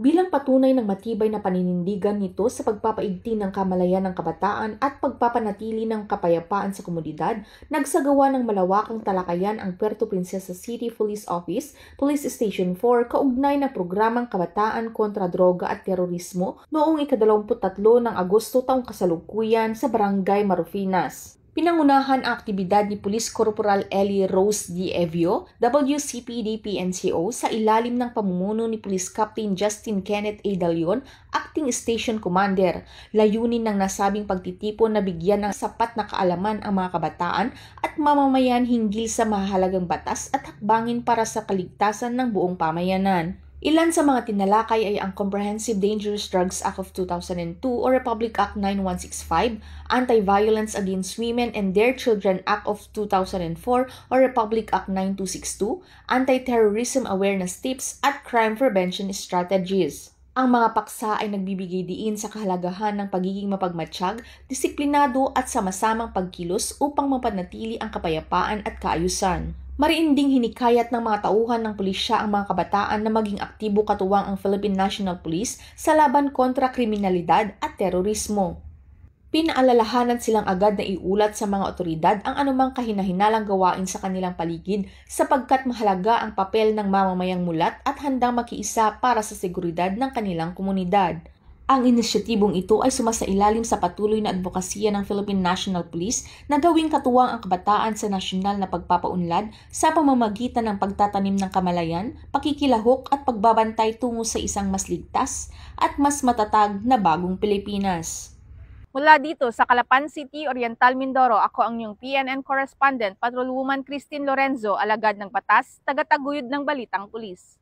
bilang patunay ng matibay na paninindigan nito sa pagpapaigting ng kamalayan ng kabataan at pagpapanatili ng kapayapaan sa komunidad, nagsagawa ng malawakang talakayan ang Puerto Princesa City Police Office, Police Station 4 kaugnay ng programang Kabataan kontra Droga at Terorismo noong ika-23 ng Agosto taong kasalukuyan sa Barangay Marufinas. Pinangunahan ang aktibidad ni Police Corporal Ellie Rose D. Evio, WCPD-PNCO sa ilalim ng pamumuno ni Police Captain Justin Kenneth A. Dalion, Acting Station Commander. Layunin ng nasabing pagtitipon na bigyan ng sapat na kaalaman ang mga kabataan at mamamayan hinggil sa mahalagang batas at hakbangin para sa kaligtasan ng buong pamayanan. Ilan sa mga tinalakay ay ang Comprehensive Dangerous Drugs Act of 2002 o Republic Act 9165, Anti-Violence Against Women and Their Children Act of 2004 o Republic Act 9262, Anti-Terrorism Awareness Tips at Crime Prevention Strategies. Ang mga paksa ay nagbibigay diin sa kahalagahan ng pagiging mapagmatsyag, disiplinado at sama-samang pagkilos upang mapanatili ang kapayapaan at kaayusan. Mariinding hinikayat ng mga tauhan ng pulisya ang mga kabataan na maging aktibo katuwang ang Philippine National Police sa laban kontra kriminalidad at terorismo. Pinaalalahanan silang agad na iulat sa mga otoridad ang anumang kahinahinalang gawain sa kanilang paligid sapagkat mahalaga ang papel ng mamamayang mulat at handang makiisa para sa seguridad ng kanilang komunidad. Ang inisyatibong ito ay sumasailalim sa patuloy na advokasya ng Philippine National Police na gawing katuwang ang kabataan sa nasyonal na pagpapaunlad sa pamamagitan ng pagtatanim ng kamalayan, pakikilahok at pagbabantay tungo sa isang mas ligtas at mas matatag na bagong Pilipinas. Mula dito sa Calapan City, Oriental Mindoro, ako ang iyong PNN correspondent, Patrolwoman Christine Lorenzo, alagad ng batas, tagataguyod ng Balitang Pulis.